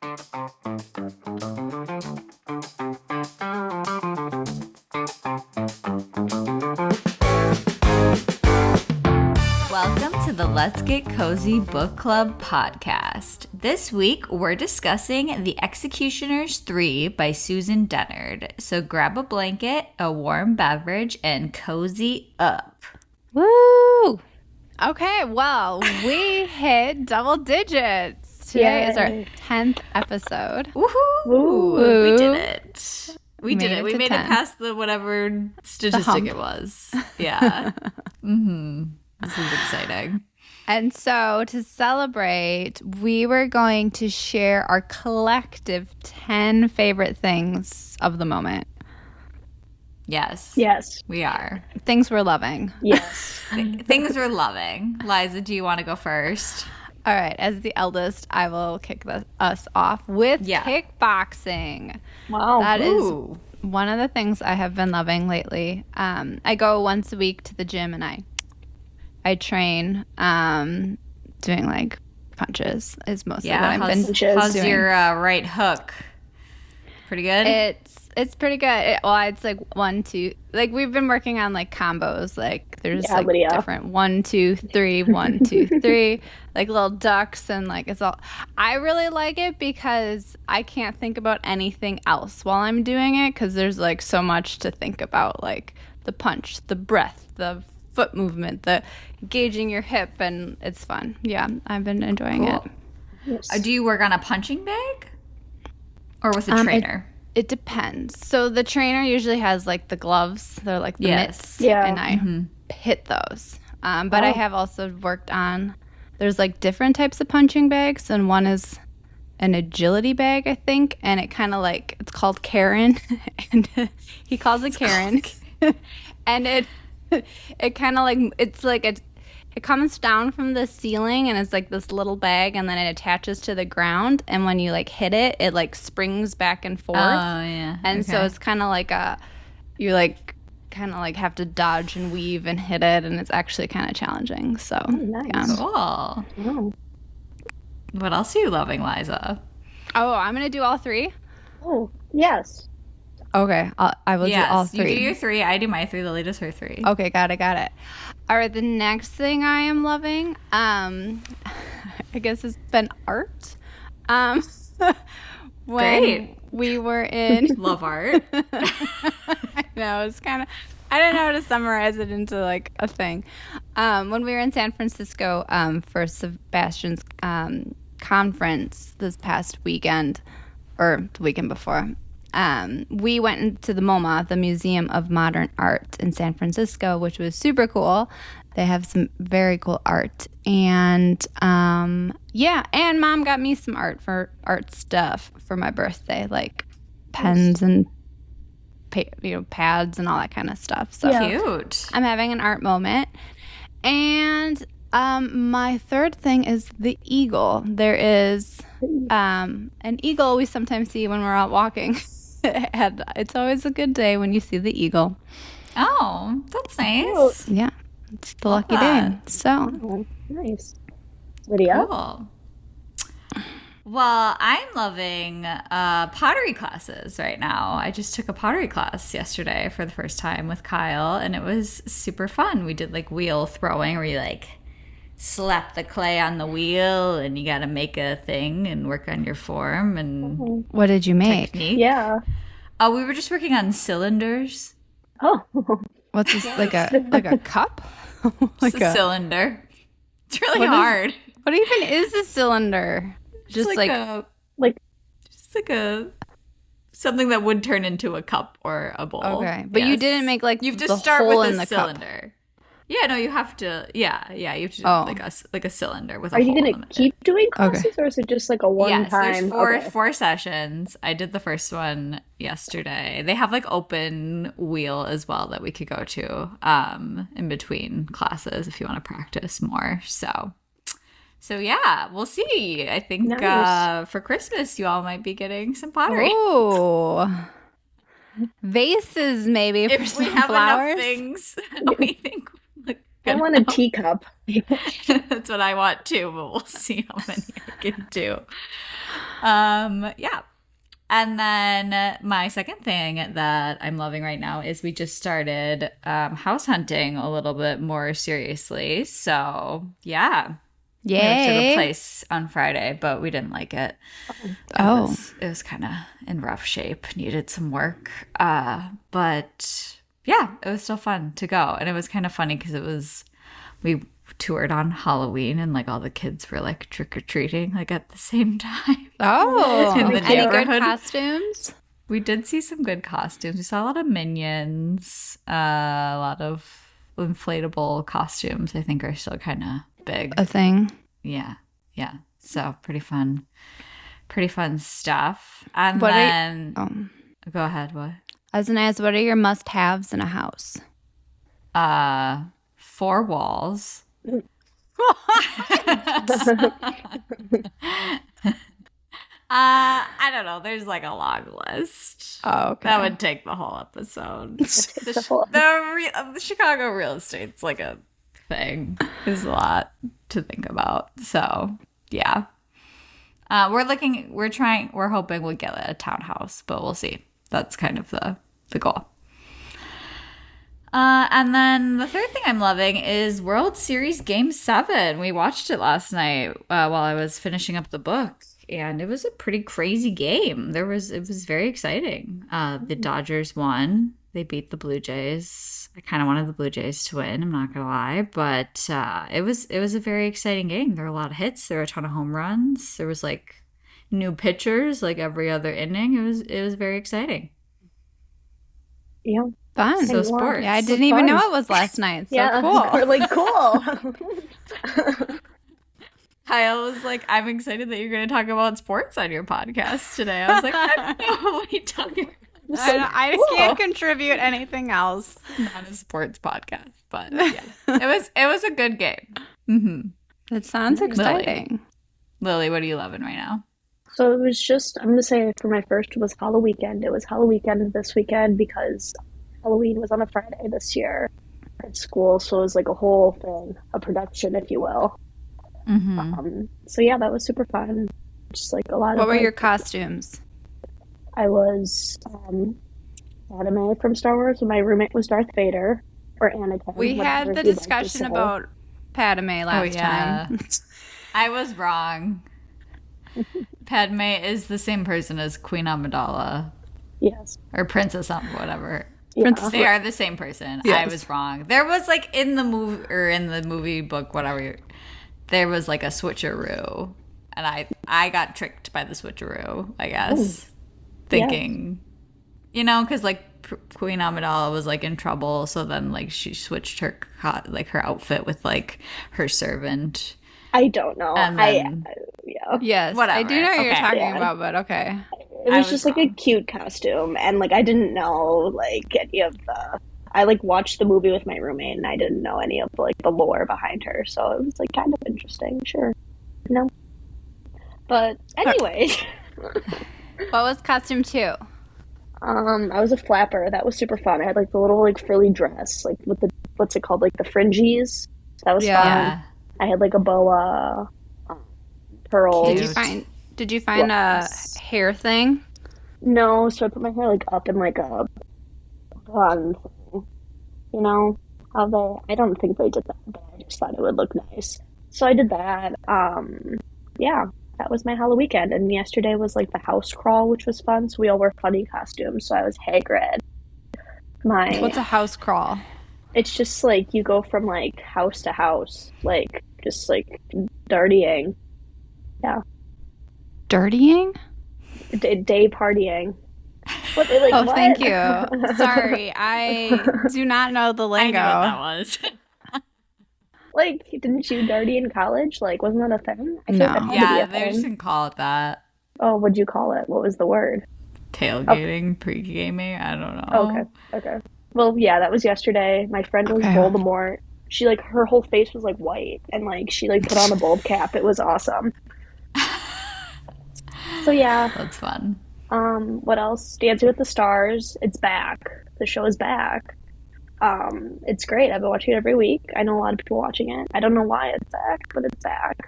Welcome to the Let's Get Cozy Book Club podcast. This week, we're discussing The Executioner's 3 by Susan Dennard. So grab a blanket, a warm beverage, and cozy up. Woo! Okay, well, we hit double digits. Today is our 10th episode. Woohoo! We did it. We Made did it it. We to made 10. it past the whatever statistic it was. Yeah. This is exciting. And so to celebrate, we were going to share our collective 10 favorite things of the moment. Yes. Yes. We are. Things we're loving. Yes. Things we're loving. Liza, do you want to go first? All right, as the eldest, I will kick us off with kickboxing. Wow. That is Ooh. one of the things I have been loving lately. I go once a week to the gym and I train doing like punches is mostly what I've been how's doing. your right hook? Pretty good? It's pretty good. It's like 1, 2. Like we've been working on like combos. Like there's like Lydia. different 1, 2, 3, 1, 2, 3, like little ducks and like it's all. I really like it because I can't think about anything else while I'm doing it because there's like so much to think about, like the punch, the breath, the foot movement, the engaging your hip, and it's fun. Yeah, I've been enjoying it. Yes. Do you work on a punching bag or with a trainer? It depends. So the trainer usually has like the gloves. They're like the mitts. Yeah. And I hit those. But I have also worked on, there's like different types of punching bags. And one is an agility bag, I think. And it kind of like, it's called Karen. And he calls it Karen. And it kind of like, it's like it comes down from the ceiling and it's like this little bag and then it attaches to the ground, and when you like hit it, it like springs back and forth. Oh, yeah. And so it's kind of like you like kind of like have to dodge and weave and hit it, and it's actually kind of challenging. So nice. yeah. Cool. Oh. What else are you loving, Liza? Oh, I'm gonna do all 3. Oh, yes. Okay, I will do all 3. You do your 3. I do my 3. Lily does her 3. Okay, got it. All right, the next thing I am loving, I guess it's been art. When Great. we were in... Love art. I know, it's kind of... I don't know how to summarize it into, like, a thing. When we were in San Francisco for Sebastian's conference this past weekend, or the weekend before, we went into the MoMA, the Museum of Modern Art in San Francisco, which was super cool. They have some very cool art. And, and Mom got me some art stuff for my birthday, like pens and, pads and all that kind of stuff. So Cute. I'm having an art moment. And my third thing is the eagle. There is an eagle we sometimes see when we're out walking. And it's always a good day when you see the eagle. Oh, that's nice. Yeah, it's the Love lucky day. that. So, Oh, nice. Lydia? Cool. Well, I'm loving pottery classes right now. I just took a pottery class yesterday for the first time with Kyle, and it was super fun. We did like wheel throwing where you like slap the clay on the wheel and you got to make a thing and work on your form and what did you make? technique. Yeah. We were just working on cylinders. Oh. What's this, like a cup? It's a cylinder. It's really hard. What even is a cylinder? Just like something that would turn into a cup or a bowl. okay, but you didn't make like you have to the start hole with in a the cup. cylinder. Yeah, no, you have to. Yeah, you have to do like a cylinder with a Are you hole going in to it. keep doing classes or is it just like a Yes, one-time? there's four sessions. I did the first one yesterday. They have like open wheel as well that we could go to in between classes if you want to practice more. So yeah, we'll see. I think Nice. for Christmas you all might be getting some pottery. Oh, vases maybe for If we some have flowers. enough things, we think like I want a teacup. That's what I want too, but we'll see how many I can do. Yeah. And then my second thing that I'm loving right now is we just started house hunting a little bit more seriously. So, yeah. Yay. We went to the place on Friday, but we didn't like it. It was kind of in rough shape, needed some work. But yeah, it was still fun to go. And it was kind of funny because we toured on Halloween and like all the kids were like trick-or-treating like at the same time. Oh, in the any good neighborhood. costumes? We did see some good costumes. We saw a lot of minions, a lot of inflatable costumes. I think are still kind of big. A thing. Yeah. So pretty fun stuff. And What then go ahead. What? I was gonna ask, what are your must-haves in a house? 4 walls. I don't know. There's like a long list. Oh, okay. That would take the whole episode. The Chicago real estate's like a thing. There's a lot to think about. So yeah, we're hoping we'll get a townhouse, but we'll see. That's kind of the goal. And then the third thing I'm loving is World Series Game 7. We watched it last night while I was finishing up the book, and it was a pretty crazy game. It was very exciting. The Dodgers won. They beat the Blue Jays. I kind of wanted the Blue Jays to win, I'm not gonna lie, but it was a very exciting game. There were a lot of hits. There were a ton of home runs. There was like new pitchers like every other inning. It was very exciting. Yeah. Fun. So sports. Yeah, I didn't even know it was last night. So cool. We're like, cool. Kyle was like, I'm excited that you're going to talk about sports on your podcast today. I was like, I don't know what are you talking about. I can't contribute anything else. Not a sports podcast, but yeah, it was a good game. Mm-hmm. It sounds exciting. Lilli, what are you loving right now? So it was just, I'm going to say for my first was Halloween weekend. It was Halloween weekend this weekend because Halloween was on a Friday this year at school. So it was like a whole thing, a production, if you will. Mm-hmm. So yeah, that was super fun. Just like a lot of. What were your costumes? I was Padme from Star Wars, and my roommate was Darth Vader or Anakin. We had the discussion about Padme last time. I was wrong. Padme is the same person as Queen Amidala. Yes. Or Princess whatever. Yeah. They are the same person. Yes. I was wrong. There was like in the movie book, whatever, there was like a switcheroo. And I got tricked by the switcheroo, I guess. Ooh. Thinking, because like Queen Amidala was like in trouble. So then like she switched her outfit with like her servant. I don't know. Yeah. Yes, whatever. I do know what you're talking about, but okay. It was just wrong. Like a cute costume, and like I didn't know like any of the. I like watched the movie with my roommate, and I didn't know any of like the lore behind her, so it was like kind of interesting. Sure, but anyway. What was costume 2? I was a flapper. That was super fun. I had like the little like frilly dress, like with the what's it called, like the fringies. That was fun. I had like a boa, pearls. Did you find a hair thing? No, so I put my hair like up in like a bun thing. I don't think they did that, but I just thought it would look nice. So I did that. Yeah, that was my Halloween weekend. And yesterday was like the house crawl, which was fun. So we all wore funny costumes. So I was Hagrid. What's a house crawl? It's just like you go from like house to house, like just like dirtying. Yeah. Dirtying? Day partying. What? Thank you. Sorry, I do not know the lingo. I know what that was. Like, didn't you dirty in college? Like, wasn't that a thing? Yeah, they just didn't call it that. Oh, what'd you call it? What was the word? Tailgating, pre-gaming, I don't know. Okay. Well, yeah, that was yesterday. My friend was Voldemort. She, like, her whole face was, like, white. And, like, she, like, put on a bulb cap. It was awesome. So, yeah. That's fun. What else? Dancing with the Stars. It's back. The show is back. It's great. I've been watching it every week. I know a lot of people watching it. I don't know why it's Zach, but it's Zach.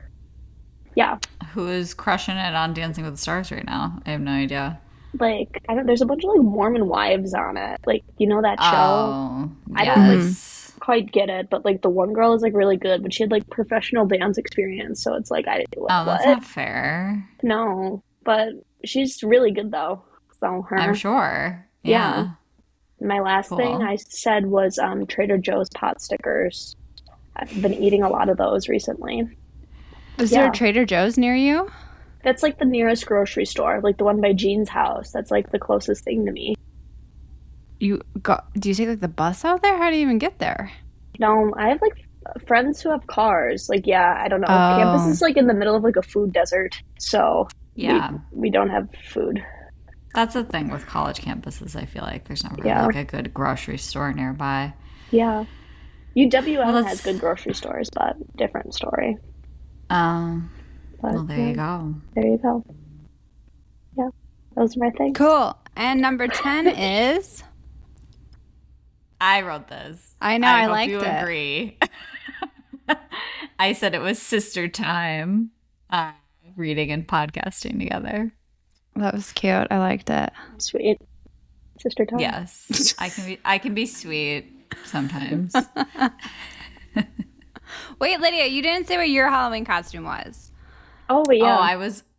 Yeah. Who is crushing it on Dancing with the Stars right now? I have no idea. Like, I don't, there's a bunch of like Mormon wives on it. Like, you know that show? Oh, I don't like yes. quite get it, but like the one girl is like really good, but she had like professional dance experience, so it's like I didn't Oh, that's what? not fair. No, but she's really good though. So her. I'm sure. Yeah. Yeah. My last thing Cool. I said was Trader Joe's pot stickers. I've been eating a lot of those recently. Is there a Yeah. Trader Joe's near you? That's like the nearest grocery store, like the one by Jean's house. That's like the closest thing to me. Do you take like the bus out there? How do you even get there? No, I have like friends who have cars. Like, yeah, I don't know. Campus Oh. is like in the middle of like a food desert, so Yeah. we don't have food. That's the thing with college campuses. I feel like there's not really Yeah. like a good grocery store nearby. Yeah. UWM Well, has good grocery stores, but different story. Um, But well, there yeah, you go. there you go. Yeah, those are my things. Cool. And number 10 is. I wrote this. I know, I hope liked you it. agree. I said it was sister time, reading and podcasting together. That was cute. I liked it. Sweet. Sister time. Yes, I can be sweet sometimes. Wait, Lydia, you didn't say what your Halloween costume was. Oh, but yeah. Oh,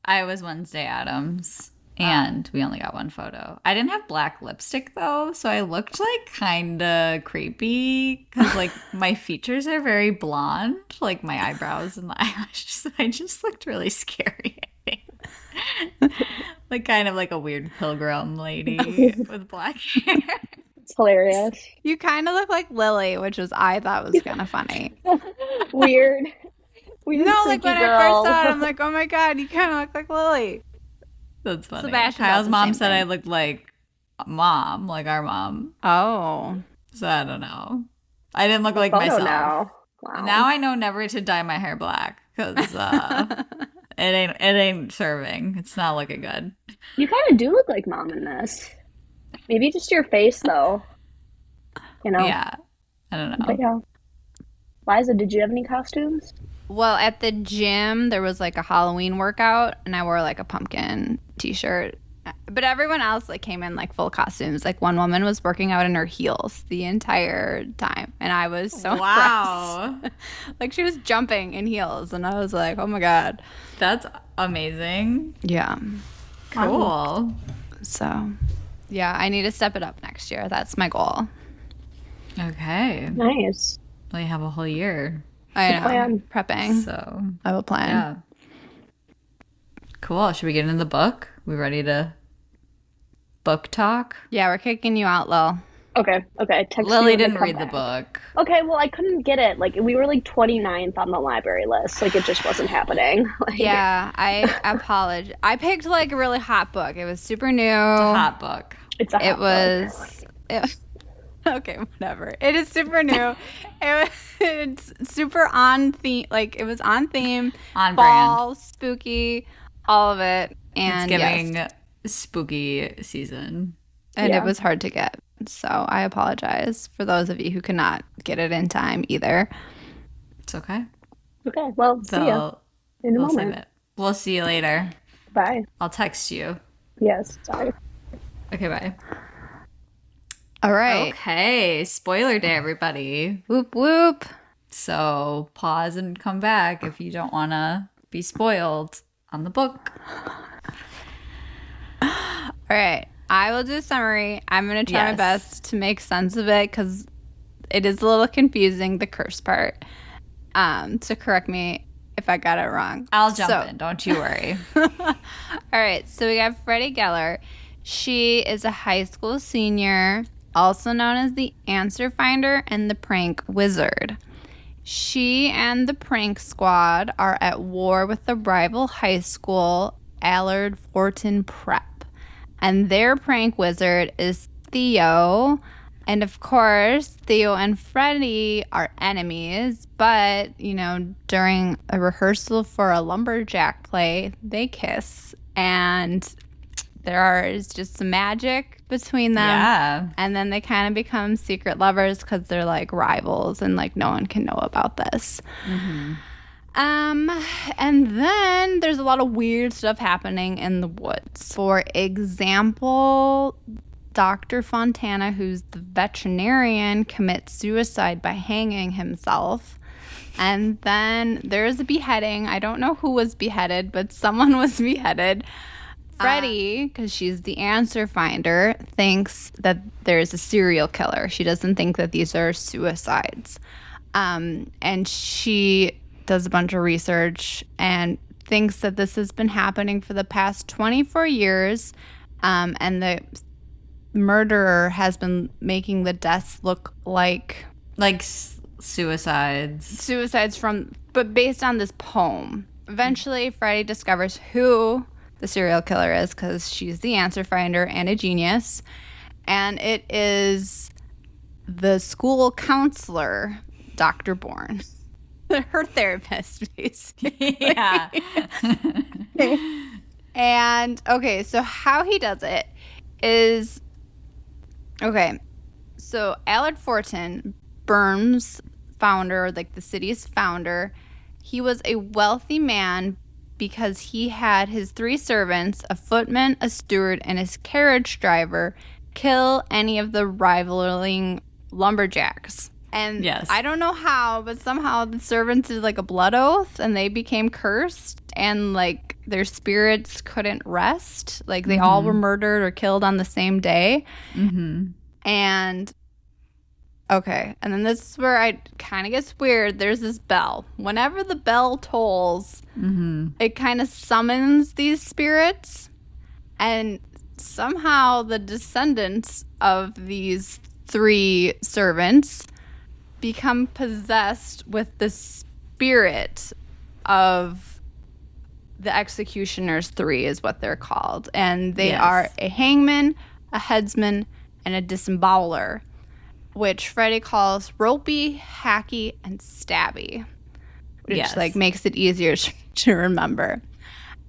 I was Wednesday Addams, and we only got one photo. I didn't have black lipstick though, so I looked like kind of creepy because like my features are very blonde, like my eyebrows and the eyelashes. I just looked really scary. I think. Like kind of like a weird pilgrim lady with black hair. It's hilarious. You kind of look like Lilli, which I thought was kind of funny. Weird. Weird No, like freaky when I first girl. saw it, I'm like, oh my god, you kind of look like Lilli. That's funny. Sebastian Kyle's does the mom same said I thing. looked like mom, like our mom. Oh. So I don't know. I didn't look like Photo myself. now. Wow. Now I know never to dye my hair black because it ain't serving. It's not looking good. You kind of do look like mom in this. Maybe just your face, though. You know? Yeah, I don't But know. yeah. Liza, did you have any costumes? Well, at the gym, there was like a Halloween workout, and I wore like a pumpkin t-shirt. But everyone else like came in like full costumes. Like one woman was working out in her heels the entire time, and I was so Wow, impressed. Like she was jumping in heels, and I was like, oh my god. that's amazing. Yeah. Cool. So, yeah, I need to step it up next year. That's my goal. Okay, Nice. we have a whole year, I know. plan. Prepping. so I will plan. yeah. Cool. Should we get into the book? We ready to book talk? Yeah, we're kicking you out, Lil. Okay. Text me Lily when they didn't come read the back. book. Okay, well, I couldn't get it. Like, we were like 29th on the library list. Like, it just wasn't happening. Like, Yeah, I apologize. I picked like a really hot book. It was super new. Hot book. it's a hot It book. was. Okay, whatever. It is super new. It's super on theme. Like it was on theme. On Fall, spooky, all of it. And It's giving yes, spooky season. and Yeah. it was hard to get. So I apologize for those of you who could not get it in time either. It's okay. Okay, well, see ya So in a we'll save moment. it. We'll see you later. Bye. I'll text you. Yes, sorry. Okay, bye. All right. Okay, spoiler day, everybody. Whoop whoop. So pause and come back if you don't want to be spoiled on the book. All right. I will do a summary. I'm going to try my Yes. best to make sense of it because it is a little confusing, the curse part. So correct me if I got it wrong. I'll jump So- in. Don't you worry. All right. So we got Freddie Geller. She is a high school senior, also known as the answer finder and the prank wizard. She and the prank squad are at war with the rival high school, Allard Fortin Prep. And their prank wizard is Theo. And of course, Theo and Freddie are enemies. But, you know, during a rehearsal for a lumberjack play, they kiss. And there is just some magic between them. Yeah. And then they kind of become secret lovers because they're like rivals and like no one can know about this. Mm-hmm. And then there's a lot of weird stuff happening in the woods. For example, Dr. Fontana, who's the veterinarian, commits suicide by hanging himself. And then there's a beheading. I don't know who was beheaded, but someone was beheaded. Freddie, because she's the answer finder, thinks that there's a serial killer. She doesn't think that these are suicides. And she does a bunch of research and thinks that this has been happening for the past 24 years. And the murderer has been making the deaths look like suicides but based on this poem. Eventually, Freddie discovers who the serial killer is because she's the answer finder and a genius. And it is the school counselor, Dr. Bourne. Her therapist, basically. Yeah. And, okay, so how he does it is... Okay, so Allard Fortin, Burnham's founder, like the city's founder, he was a wealthy man because he had his 3 servants, a footman, a steward, and his carriage driver, kill any of the rivaling lumberjacks. And yes. I don't know how, but somehow the servants did like a blood oath and they became cursed and like their spirits couldn't rest. Like they all were murdered or killed on the same day. Mm-hmm. And okay. And then this is where it kind of gets weird. There's this bell. Whenever the bell tolls, it kind of summons these spirits. And somehow the descendants of these 3 servants become possessed with the spirit of the executioners 3 is what they're called. And they are a hangman, a headsman, and a disemboweler, which Freddie calls ropey, hacky, and stabby, which like makes it easier to remember.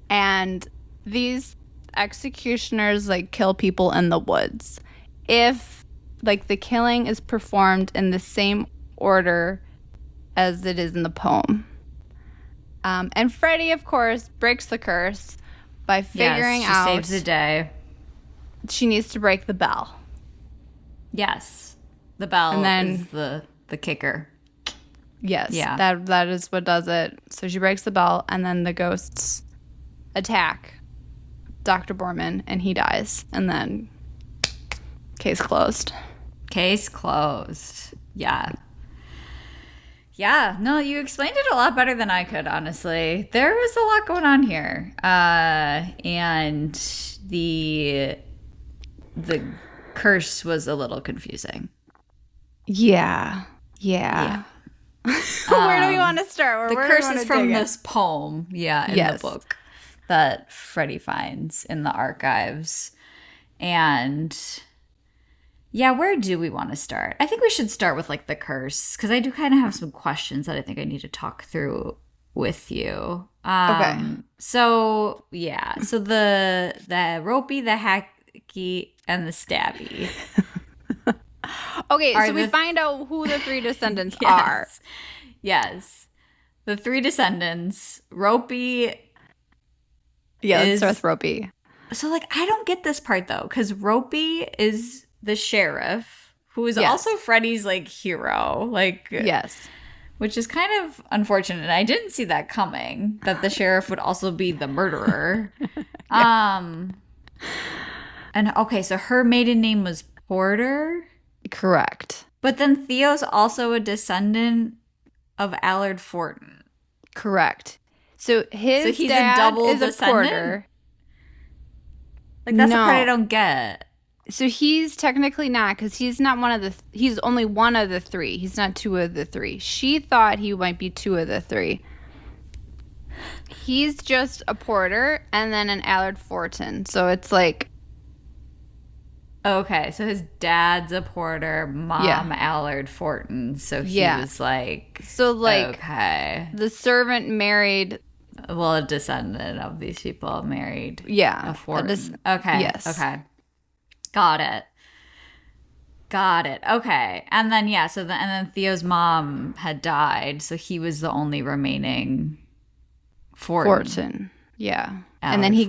And these executioners like kill people in the woods. If like the killing is performed in the same order as it is in the poem. And Freddie, of course, breaks the curse by figuring out... saves the day. She needs to break the bell. Yes. The bell and then, is the kicker. Yes. Yeah. That is what does it. So she breaks the bell, and then the ghosts attack Dr. Borman, and he dies. And then case closed. Case closed. Yeah. Yeah, no, you explained it a lot better than I could, honestly. There was a lot going on here. And the curse was a little confusing. Yeah. Where do we want to start? The curse is from this poem, in the book that Freddie finds in the archives. And... yeah, where do we want to start? I think we should start with like the curse because I do kind of have some questions that I think I need to talk through with you. Okay. So so the ropey, the hacky, and the stabby. Okay, so we find out who the 3 descendants are. Yes, the 3 descendants. Ropey. Yeah, let's start with Ropey. So like I don't get this part though because Ropey is the sheriff, who is also Freddie's like hero, which is kind of unfortunate. And I didn't see that coming, that the sheriff would also be the murderer. And okay, so her maiden name was Porter, correct? But then Theo's also a descendant of Allard Fortin, correct? So he's dad a double is descendant? A Porter. Like that's the part I don't get. So he's technically not, because he's not he's only one of the 3. He's not 2 of the 3. She thought he might be 2 of the 3. He's just a Porter and then an Allard Fortin. So it's like... Okay, so his dad's a Porter, mom Allard Fortin. So he was like... So like, okay. The servant married... Well, a descendant of these people married a Fortin. okay. Yes. Okay. Got it. Got it. Okay. And then and then Theo's mom had died, so he was the only remaining Fortin. Yeah. Allard and then he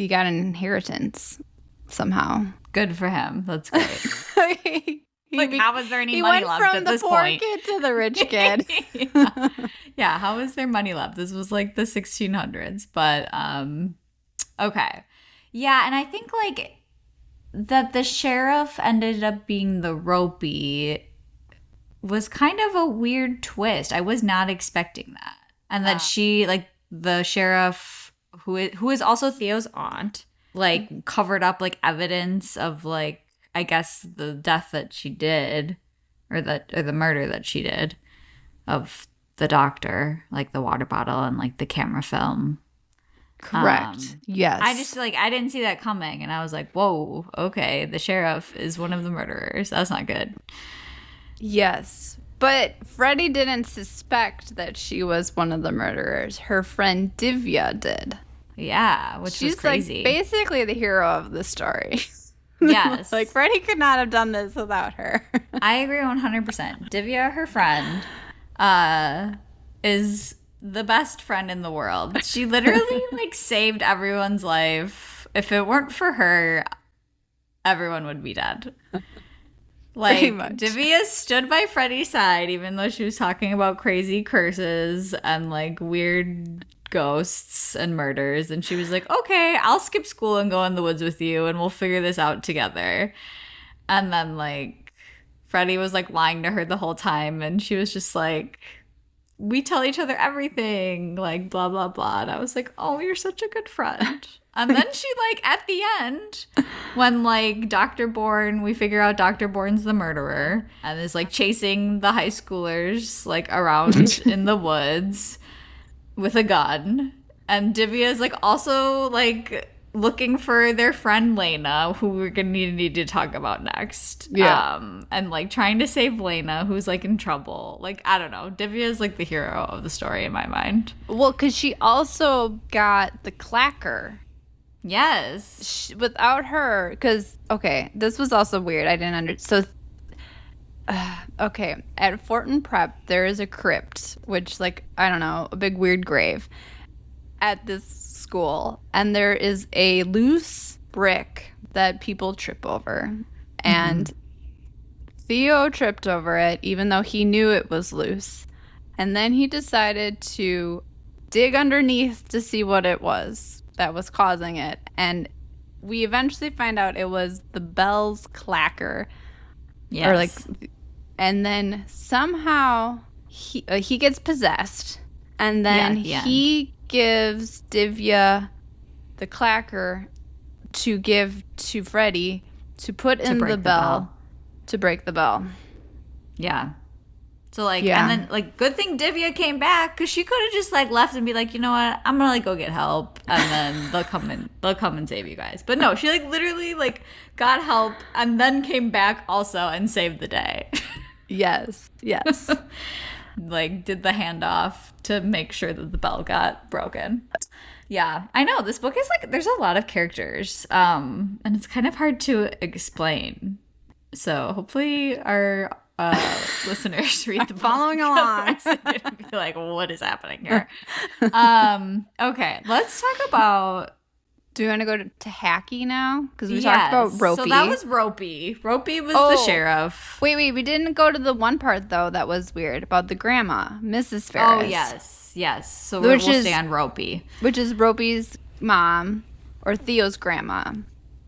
got an inheritance somehow. Good for him. That's great. How was there any money left at this point? He went from the poor kid to the rich kid. Yeah, how was there money left? This was like the 1600s, but okay. Yeah, and I think like that the sheriff ended up being the ropey was kind of a weird twist. I was not expecting that. And that she, like, the sheriff, who is also Theo's aunt, like, covered up, like, evidence of, like, I guess the death that she did, or the murder that she did of the doctor, like the water bottle and, like, the camera film. Correct. Yes. I just I didn't see that coming, and I was like, whoa, okay, the sheriff is one of the murderers. That's not good. Yes. But Freddie didn't suspect that she was one of the murderers. Her friend Divya did. Yeah, which was crazy. She's like basically the hero of the story. Yes. Like Freddie could not have done this without her. I agree 100%. Divya, her friend, is the best friend in the world. She literally like saved everyone's life. If it weren't for her, everyone would be dead. Like Divya stood by Freddie's side even though she was talking about crazy curses and like weird ghosts and murders, and she was like, okay, I'll skip school and go in the woods with you and we'll figure this out together. And then like Freddie was like lying to her the whole time, and she was just like, we tell each other everything, like blah blah blah. And I was like, oh, you're such a good friend. And then she like at the end, when like Dr. Bourne, we figure out Dr. Bourne's the murderer and is like chasing the high schoolers like around in the woods with a gun. And Divya is like also like looking for their friend Lena, who we're gonna need to talk about next. Yeah. And like trying to save Lena, who's like in trouble. Like, I don't know. Divya is like the hero of the story in my mind. Well, because she also got the clacker. Yes. Without her, because, okay, this was also weird. I didn't understand. So, okay, at Fortin Prep, there is a crypt, which, like, I don't know, a big weird grave at this school. And there is a loose brick that people trip over. And Theo tripped over it, even though he knew it was loose. And then he decided to dig underneath to see what it was that was causing it, and we eventually find out it was the bell's clacker. Yes. Or like, and then somehow he gets possessed, and then he gives Divya the clacker to give to Freddie to put in the bell to break the bell. Yeah. So, like, and then, like, good thing Divya came back, because she could have just, like, left and be like, you know what, I'm gonna, like, go get help, and then they'll come and save you guys. But no, she, like, literally, like, got help, and then came back also and saved the day. Yes. Like, did the handoff to make sure that the bell got broken. Yeah, I know, this book is, like, there's a lot of characters, and it's kind of hard to explain. So, hopefully our listeners read the book. Following along. Be like, what is happening here? Okay, let's talk about. Do we want to go to Hacky now? Because we talked about Ropey. So that was Ropey. Ropey was the sheriff. Wait, we didn't go to the one part though that was weird about the grandma, Mrs. Ferris. Oh yes. So we'll stay on Ropey, which is Ropey's mom or Theo's grandma.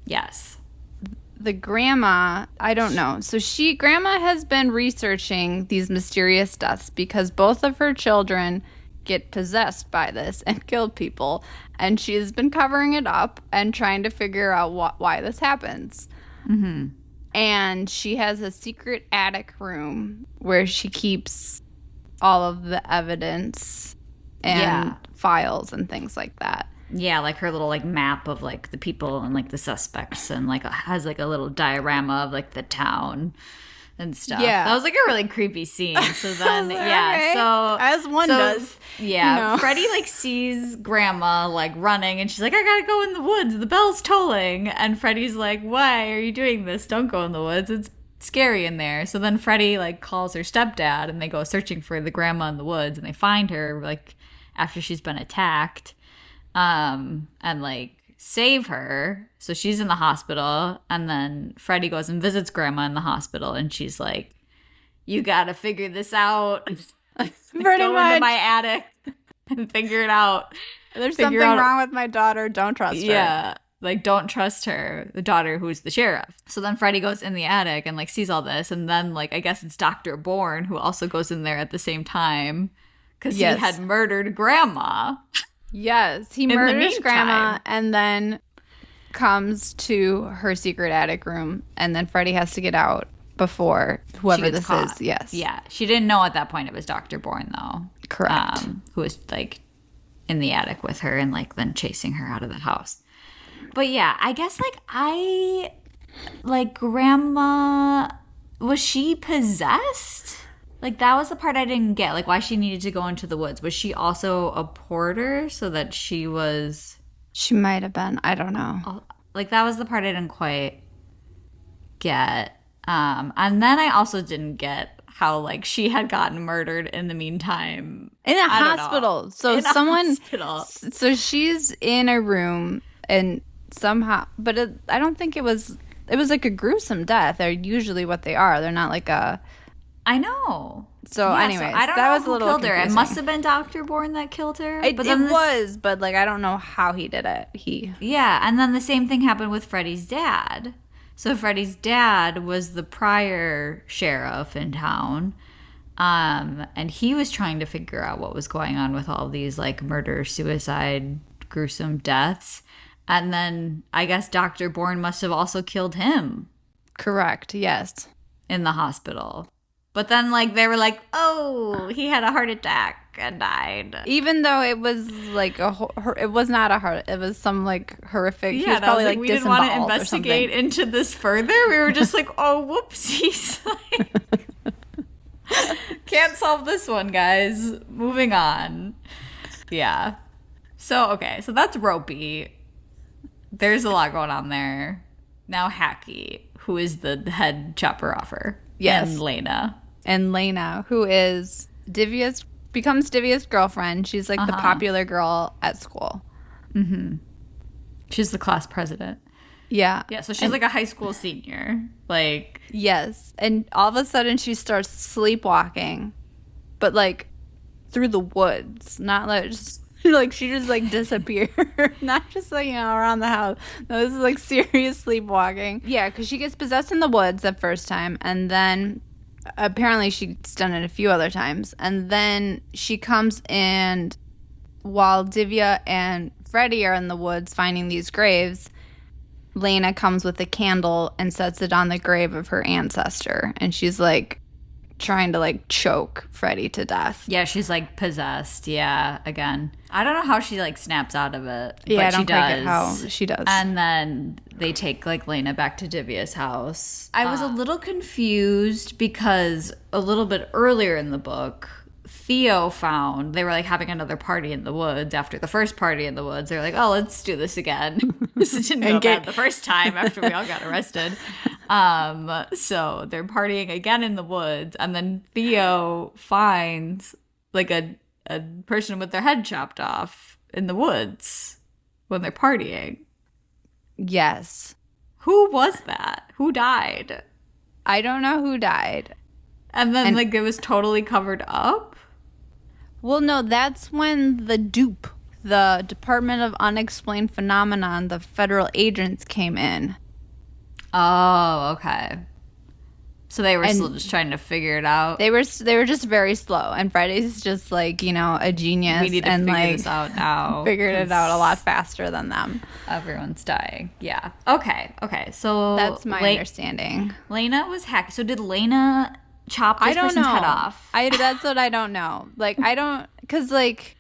Yes. The grandma, I don't know. So grandma has been researching these mysterious deaths because both of her children get possessed by this and kill people. And she's been covering it up and trying to figure out why this happens. Mm-hmm. And she has a secret attic room where she keeps all of the evidence and files and things like that. Yeah, like her little like map of like the people and like the suspects, and like has like a little diorama of like the town and stuff. Yeah. That was like a really creepy scene. So then, like, yeah. okay. So As one does. Yeah. you know. Freddie like sees Grandma like running and she's like, I gotta go in the woods. The bell's tolling. And Freddie's like, why are you doing this? Don't go in the woods. It's scary in there. So then Freddie like calls her stepdad and they go searching for the grandma in the woods and they find her like after she's been attacked. And like save her. So she's in the hospital, and then Freddie goes and visits Grandma in the hospital, and she's like, you gotta figure this out. Pretty Go much. into my attic and figure it out. There's Figure something out- wrong with my daughter. Don't trust her. Yeah. Like, don't trust her, the daughter who's the sheriff. So then Freddie goes in the attic and, like, sees all this. And then, like, I guess it's Dr. Bourne who also goes in there at the same time because Yes. he had murdered Grandma. Yes, he the murders meantime. Grandma and then comes to her secret attic room, and then Freddie has to get out before whoever She gets this caught. is. Yes. Yeah. She didn't know at that point it was Dr. Bourne, though. Correct. Who was, like, in the attic with her and, like, then chasing her out of the house. But, yeah, I guess, like, Grandma, was she possessed? Like, that was the part I didn't get. Like, why she needed to go into the woods. Was she also a porter so that she was... She might have been. I don't know. Like, that was the part I didn't quite get. And then I also didn't get how, like, she had gotten murdered in the meantime. In a I don't know. hospital. So In a someone. hospital. So she's in a room and somehow. But I don't think it was. It was like a gruesome death. They're usually what they are. They're not like a. I know. So, Yeah, anyways, I don't that know was a who little killed her. It confusing. must have been Dr. Bourne that killed her. It this- was, but like I don't know how he did it. Yeah, and then the same thing happened with Freddie's dad. So Freddie's dad was the prior sheriff in town, and he was trying to figure out what was going on with all these like murder, suicide, gruesome deaths. And then I guess Dr. Bourne must have also killed him Correct. Yes. in the hospital. But then like they were like, oh, he had a heart attack and died. Even though it was like it was not a heart. It was some like horrific. He was Yeah, probably was like we didn't want to disemboweled or investigate something. into this further. We were just like, oh, whoopsies. Can't solve this one, guys. Moving on. Yeah. So, okay. So that's ropey. There's a lot going on there. Now Hacky, who is the head chopper-offer. Yes. And Lena. And Lena, who is becomes Divya's girlfriend. She's like the popular girl at school. She's the class president. Yeah. Yeah, so she's like a high school senior. Like, Yes. And all of a sudden she starts sleepwalking, but like through the woods, not like just like she just like disappeared. Not just like, around the house. No, this is like serious sleepwalking. Yeah, because she gets possessed in the woods the first time, and then apparently she's done it a few other times. And then she comes and while Divya and Freddie are in the woods finding these graves, Lena comes with a candle and sets it on the grave of her ancestor. And she's like trying to like choke Freddie to death. yeah, she's like possessed. Yeah, again. I don't know how she like snaps out of it. Yeah, but I don't she quite does. get how she does. And then they take like Lena back to Divya's house. I was a little confused because a little bit earlier in the book, Theo found they were like having another party in the woods after the first party in the woods. They're like, oh, let's do this again. This didn't go bad the first time after we all got arrested. So they're partying again in the woods, and then Theo finds like a person with their head chopped off in the woods when they're partying. Yes. Who was that? Who died? I don't know who died. And then like it was totally covered up? Well, no, that's when the DUPE, the Department of Unexplained Phenomenon, the federal agents came in. Oh, okay. So they were still just trying to figure it out. They were just very slow, and Friday's just like a genius. We need to and figure like this out now. figured it out a lot faster than them. Everyone's dying. Yeah. Okay. So That's my understanding. Lena was hacked. So did Lena chop this I don't person's know. head off? That's what I don't know. Like I don't, because like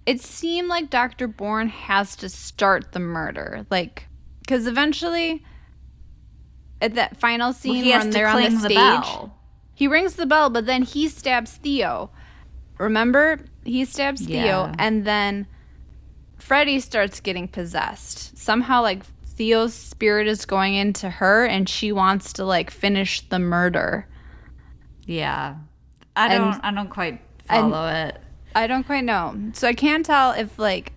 it seemed like Dr. Bourne has to start the murder, like because eventually at that final scene he has when to they're on the cling stage. the bell. He rings the bell, but then he stabs Theo. Remember? He stabs Theo, and then Freddie starts getting possessed. Somehow, like, Theo's spirit is going into her, and she wants to, like, finish the murder. Yeah. I don't quite follow it. I don't quite know. So I can't tell if, like,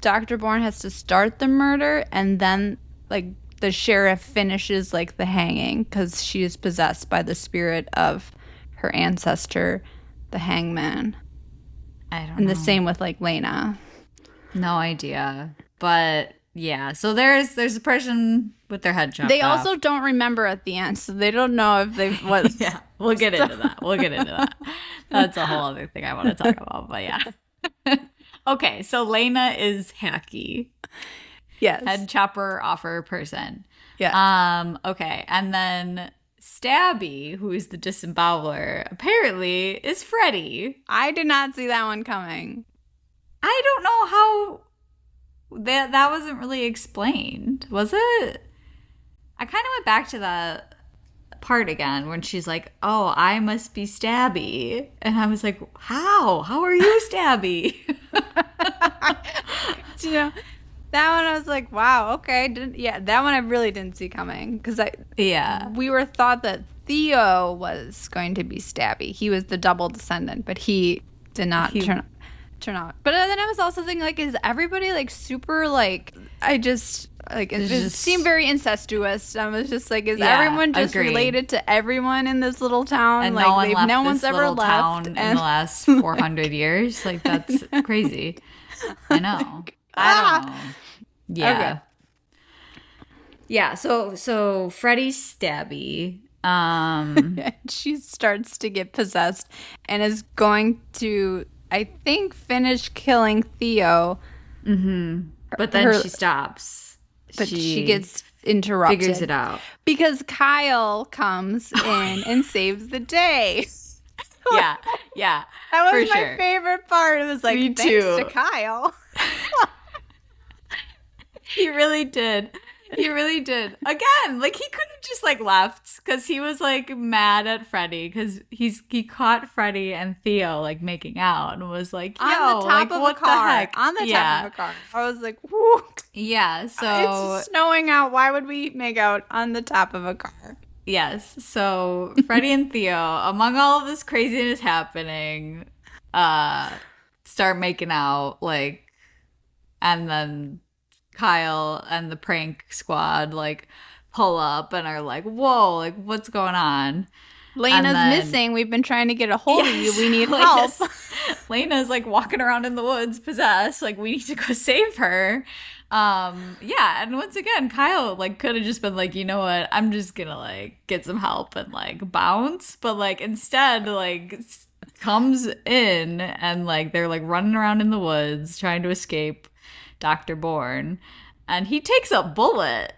Dr. Bourne has to start the murder, and then, like, the sheriff finishes, like, the hanging, because she is possessed by the spirit of her ancestor, the hangman. I don't know. And the same with, like, Lena. No idea. But yeah, so there's a person with their head chopped They off. also don't remember at the end, so they don't know if they what. Yeah, we'll get into that. That's a whole other thing I want to talk about, but yeah. Okay, so Lena is hacky. Yes. Head chopper offer person. Yeah. Okay, and then Stabby, who is the disemboweler, apparently is Freddie. I did not see that one coming. I don't know how that wasn't really explained, was it? I kind of went back to that part again when she's like, "Oh, I must be Stabby," and I was like, "How? How are you Stabby?" You know, that one I was like, "Wow, okay." That one I really didn't see coming because we were thought that Theo was going to be Stabby. He was the double descendant, but he did not turn out. But then I was also thinking, like, is everybody like super like? I just like it seemed very incestuous. I was just like, is everyone just related to everyone in this little town? And like no one's ever left town in the last 400 years. Like, that's crazy. I know. I don't know. Yeah. Okay. Yeah. So Freddie's Stabby. She starts to get possessed and is going to, I think, finish killing Theo. Mm-hmm. But then she stops. But she gets interrupted. Figures it out. Because Kyle comes in and saves the day. Yeah. That was my favorite part. It was like, thanks to Kyle. He really did. Again, like, he could have just, like, left because he was, like, mad at Freddie because he caught Freddie and Theo, like, making out and was like, yo, on the top of what a car. the heck? On the top of a car. I was like, whoo. Yeah, so it's snowing out. Why would we make out on the top of a car? Yes. So Freddie and Theo, among all of this craziness happening, start making out, like, and then Kyle and the prank squad, like, pull up and are like, whoa, like, what's going on? Lena's missing. We've been trying to get a hold of you. We need help. Lena's, like, walking around in the woods possessed. Like, we need to go save her. Yeah, and once again, Kyle, like, could have just been like, you know what, I'm just gonna, like, get some help and, like, bounce. But, like, instead, like, comes in and, like, they're, like, running around in the woods trying to escape Dr. Bourne, and he takes a bullet.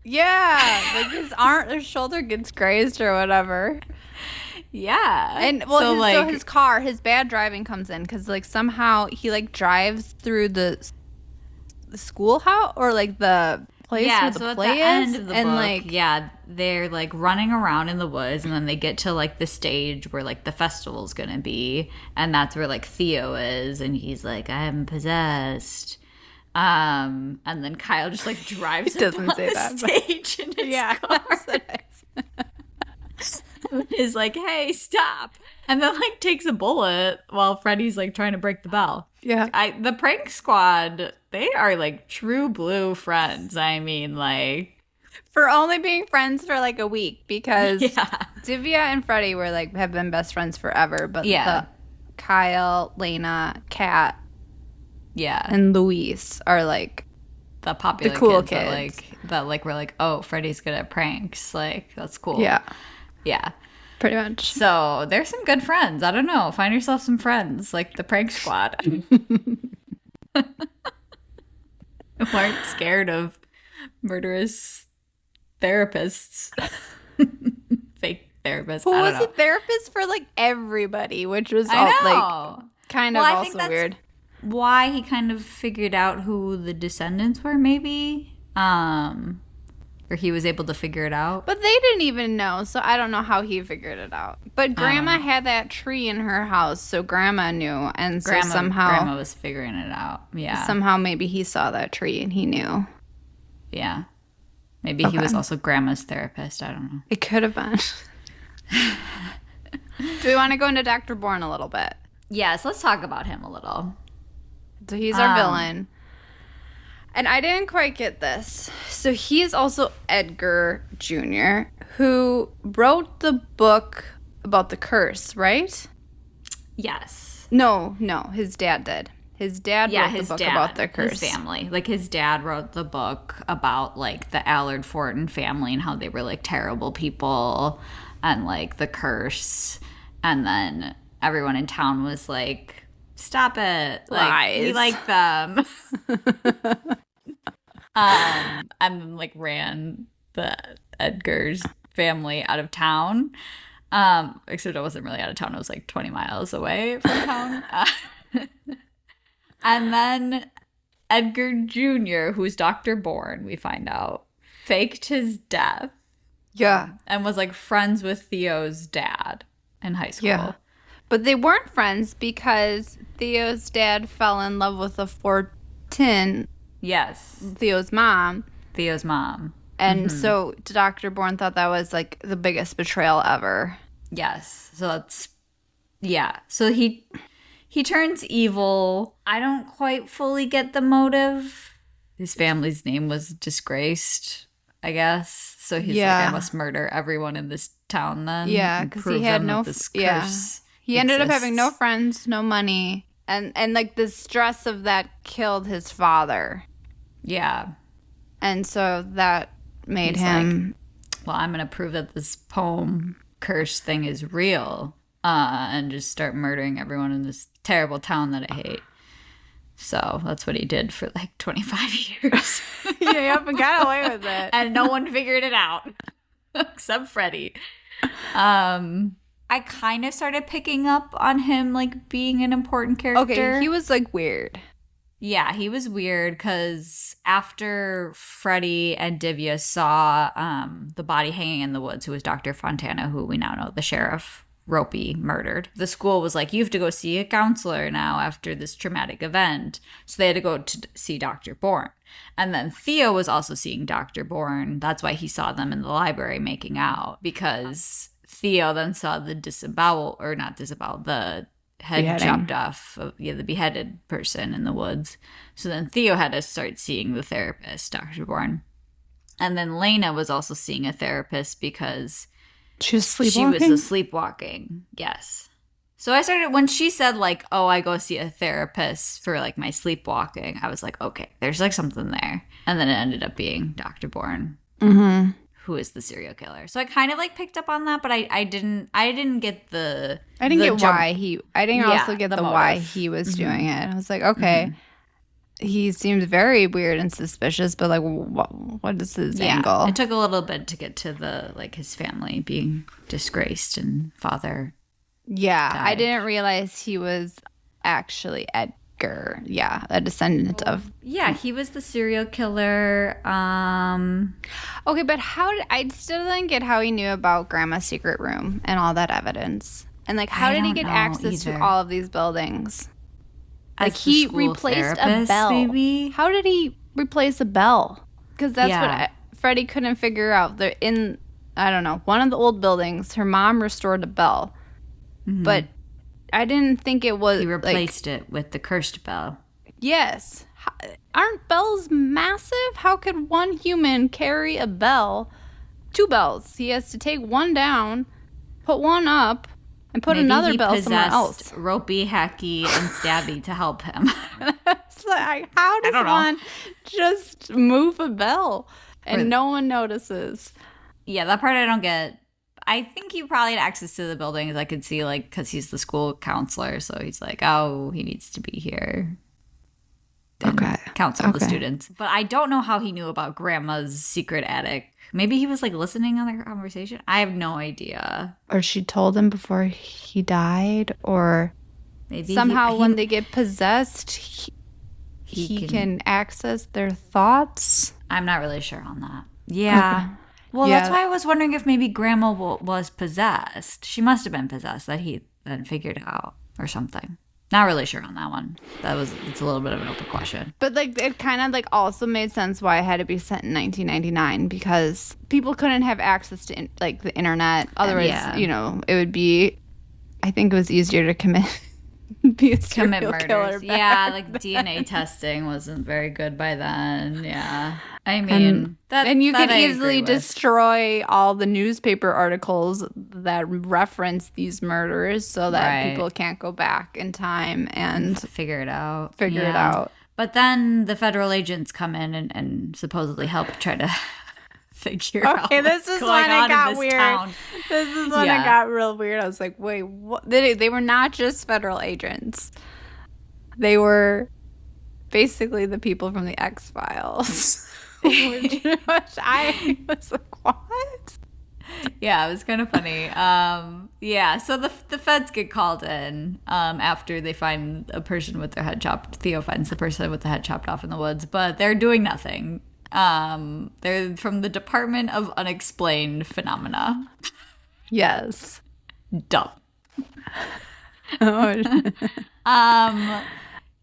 Yeah, like his shoulder gets grazed or whatever. Yeah, and well, his car, his bad driving comes in because, like, somehow he, like, drives through the schoolhouse or, like, the place where the play is. End of the and book, like, yeah, they're, like, running around in the woods, and then they get to, like, the stage where, like, the festival's gonna be, and that's where, like, Theo is, and he's like, I'm possessed. And then Kyle just, like, drives up on the stage in his car. Is like, hey, stop. And then, like, takes a bullet while Freddie's, like, trying to break the bell. Yeah. The prank squad, they are, like, true blue friends. I mean, like, for only being friends for, like, a week, because Divya and Freddie were, like, have been best friends forever, but Kyle, Lena, Kat, and Luis are, like, the popular the cool kids. That we're like, oh, Freddie's good at pranks. Like, that's cool. Yeah. Pretty much. So there's some good friends. I don't know. Find yourself some friends, like the prank squad. Who aren't scared of murderous therapists. Fake therapists. Who was a therapist for, like, everybody, which was like, kind of also weird. Why he kind of figured out who the descendants were, maybe. Or he was able to figure it out. But they didn't even know, so I don't know how he figured it out. But Grandma had that tree in her house, so Grandma knew. And so Grandma was figuring it out. Yeah. Somehow maybe he saw that tree and he knew. Yeah. Maybe he was also Grandma's therapist. I don't know. It could have been. Do we want to go into Dr. Bourne a little bit? Yes, let's talk about him a little. So he's our villain. And I didn't quite get this. So he is also Edgar Jr., who wrote the book about the curse, right? Yes. No, his dad did. His dad wrote the book about the curse. His family. Like, his dad wrote the book about, like, the Allard Fortin family and how they were, like, terrible people and, like, the curse. And then everyone in town was like, stop it. Like, lies. We like them. And like ran the Edgar's family out of town. Except I wasn't really out of town. I was like 20 miles away from town. And then Edgar Jr., who's Dr. Bourne, we find out, faked his death. Yeah. And was like friends with Theo's dad in high school. Yeah. But they weren't friends because Theo's dad fell in love with a Fortin. Yes. Theo's mom. And so Dr. Bourne thought that was like the biggest betrayal ever. Yes. So that's, yeah. So he turns evil. I don't quite fully get the motive. His family's name was disgraced, I guess. So he's like, I must murder everyone in this town then. Yeah, because he had no, he ended up having no friends, no money. And like the stress of that killed his father. Yeah. And so that made him... Like, well, I'm going to prove that this poem curse thing is real and just start murdering everyone in this terrible town that I hate. So that's what he did for like 25 years. Yeah, and got away with it. And no one figured it out except Freddie. I kind of started picking up on him, like, being an important character. Okay, he was, like, weird. Yeah, he was weird because after Freddie and Divya saw the body hanging in the woods, who was Dr. Fontana, who we now know the sheriff, Ropey, murdered, the school was like, you have to go see a counselor now after this traumatic event. So they had to go to see Dr. Bourne. And then Theo was also seeing Dr. Bourne. That's why he saw them in the library making out, because... Theo then saw the the head beheading. chopped off of the beheaded person in the woods. So then Theo had to start seeing the therapist, Dr. Bourne. And then Lena was also seeing a therapist because she was sleepwalking? She was sleepwalking, yes. So I started, when she said like, oh, I go see a therapist for like my sleepwalking, I was like, okay, there's like something there. And then it ended up being Dr. Bourne. Mm-hmm. Who is the serial killer. So I kind of like picked up on that, but I didn't get the I didn't get why he was mm-hmm. doing it. I was like, okay. He seems very weird and suspicious, but like what is his angle? It took a little bit to get to the like his family being disgraced and father. Yeah, died. I didn't realize he was actually Edgar. Yeah, a descendant of. Yeah, he was the serial killer. Okay, but I still didn't get how he knew about Grandma's secret room and all that evidence. And like, how did he get access to all of these buildings? Like, he replaced a bell. Maybe? How did he replace a bell? Because that's what Freddie couldn't figure out. They're in, I don't know, one of the old buildings. Her mom restored a bell, but I didn't think it was. He replaced it with the cursed bell. Yes. Aren't bells massive? How could one human carry a bell? 2 bells. He has to take one down, put one up, and put another bell somewhere else. Ropey, Hacky, and Stabby to help him. It's like, how does one just move a bell and no one notices? Yeah, that part I don't get. I think he probably had access to the buildings. I could see, like, because he's the school counselor, so he's like, oh, he needs to be here. Okay. Counsel the students. But I don't know how he knew about Grandma's secret attic. Maybe he was, like, listening on their conversation. I have no idea. Or she told him before he died, or maybe somehow when they get possessed, he can access their thoughts. I'm not really sure on that. Yeah. Well, Yeah. that's why I was wondering if maybe Grandma was possessed. She must have been possessed, that he then figured out or something. Not really sure on that one. It's a little bit of an open question. But like it kind of like also made sense why it had to be set in 1999 because people couldn't have access to like the internet. Otherwise, Yeah. it would be. I think it was easier to be a serial killer. Murders. Yeah, like DNA testing wasn't very good by then. Yeah. I mean, and you that could I easily agree with. destroy all the newspaper articles that reference these murders so that Right. people can't go back in time and figure it out. figure it Yeah. out. But then the federal agents come in and supposedly help try to figure out Okay, this what's is going when on it got in this weird. town. This is when Yeah. it got real weird. I was like, wait, what? They were not just federal agents. They were basically the people from the X-Files. which I was like, what? Yeah, it was kind of funny. Yeah, so the feds get called in after they find a person with their head chopped. Theo finds the person with the head chopped off in the woods, but they're doing nothing. They're from the Department of Unexplained Phenomena. Yes. Dumb. Oh,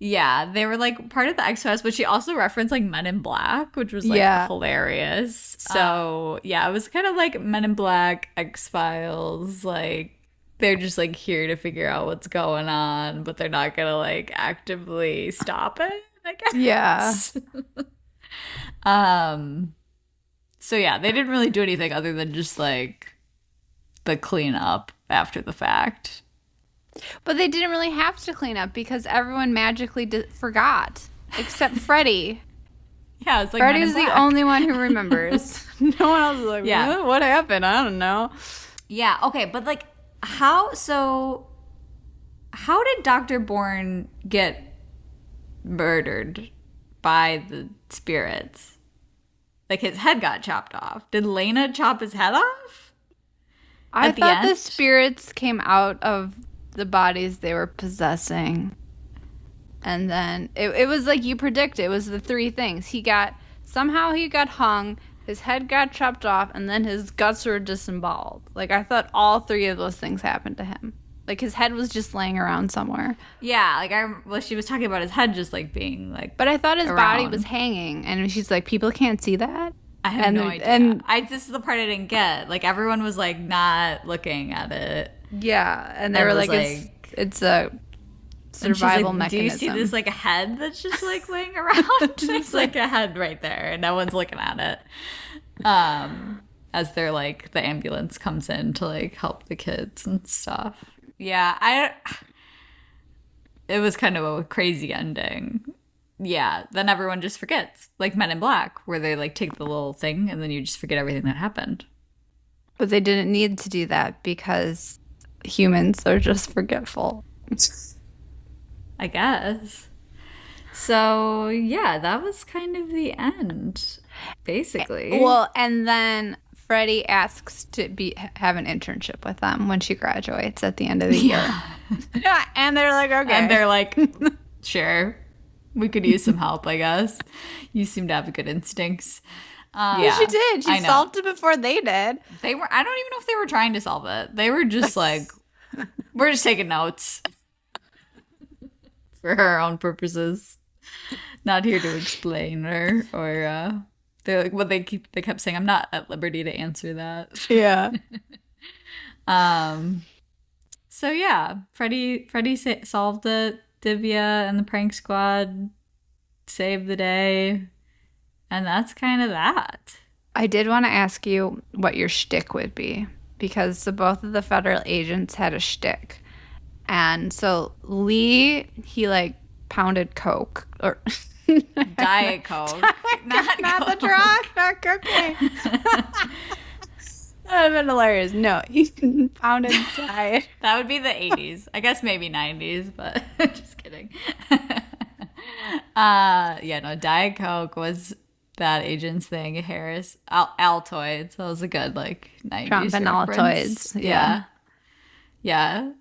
Yeah, they were like part of the X-Files, but she also referenced like Men in Black, which was like Yeah. hilarious. So yeah, it was kind of like Men in Black, X-Files, like they're just like here to figure out what's going on, but they're not gonna like actively stop it, I guess. yeah. So yeah, they didn't really do anything other than just like the cleanup after the fact. But they didn't really have to clean up because everyone magically forgot, except Freddie. Yeah, it's like Men in Freddie's the Black. only one who remembers. No one else is like, Yeah. what happened? I don't know. Yeah, okay, but like how did Dr. Bourne get murdered by the spirits? Like his head got chopped off. Did Lena chop his head off? I At the thought the end? spirits came out of the bodies they were possessing. And then it was like you predicted. It was the three things. Somehow he got hung, his head got chopped off, and then his guts were disemboweled. Like I thought all three of those things happened to him. Like his head was just laying around somewhere. Yeah, like she was talking about his head just like being like. But I thought his body Around. was hanging. And she's like, people can't see that? I have and no they- idea. and- This is the part I didn't get. Like everyone was like not looking at it. Yeah. And they I were was like, it's a And she's survival like, do you mechanism. see this like a head that's just like laying around? There's like a head right there, and no one's looking at it. As they're like the ambulance comes in to like help the kids and stuff. Yeah, it was kind of a crazy ending. Yeah, then everyone just forgets, like Men in Black, where they like take the little thing and then you just forget everything that happened. But they didn't need to do that because humans are just forgetful. I guess. So yeah, that was kind of the end, basically. Well, and then Freddie asks to have an internship with them when she graduates at the end of the year. Yeah, and they're like, okay. And they're like, sure, we could use some help, I guess. You seem to have good instincts. Yeah, she did. I She know. solved it before they did. They were. I don't even know if they were trying to solve it. They were just like, we're just taking notes for our own purposes, not here to explain or. They're like, they kept saying, I'm not at liberty to answer that. Yeah. So yeah, Freddie solved it. Divya and the prank squad saved the day, and that's kind of that. I did want to ask you what your shtick would be because both of the federal agents had a shtick. And so Lee, he like pounded Coke or Diet Coke, not Coke. the drug, not cocaine. That would have been hilarious. No, he pounded diet. That would be the 80s. I guess maybe 90s, but just kidding. Yeah, no, Diet Coke was that agent's thing. Harris, Altoids. That was a good, like, 90s Trump and reference. Altoids. Yeah. Yeah.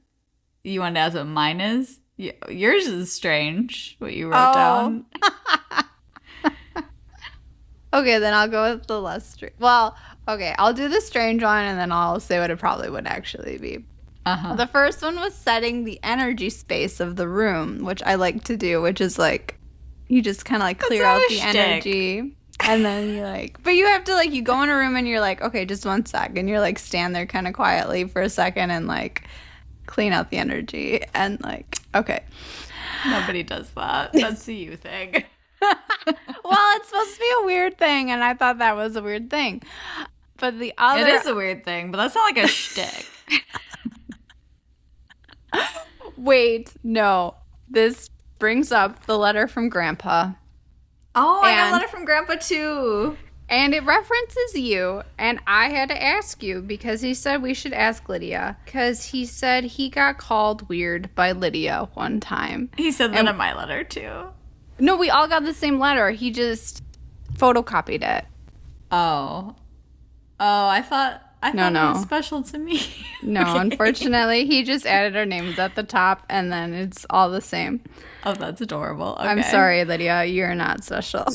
You want to ask what mine is? Yours is strange, what you wrote down. Okay, then I'll go with the less strange. Well, okay, I'll do the strange one and then I'll say what it probably would actually be. Uh-huh. The first one was setting the energy space of the room, which I like to do, which is like you just kind of like clear out the energy. And then you're like, but you have to like, you go in a room and you're like, okay, just 1 sec. And you're like, stand there kind of quietly for a second and like clean out the energy. And like, okay. Nobody does that. That's a you thing. Well, it's supposed to be a weird thing. And I thought that was a weird thing. But the other. It is a weird thing, but that's not like a shtick. Wait, no. This brings up the letter from Grandpa. Oh, I got a letter from Grandpa too. And it references you. And I had to ask you because he said we should ask Lydia. Because he said he got called weird by Lydia one time. He said that in my letter too. No, we all got the same letter. He just photocopied it. Oh. Oh, I thought it was special to me. No, okay. Unfortunately, he just added our names at the top, and then it's all the same. Oh, that's adorable. Okay. I'm sorry, Lydia. You're not special.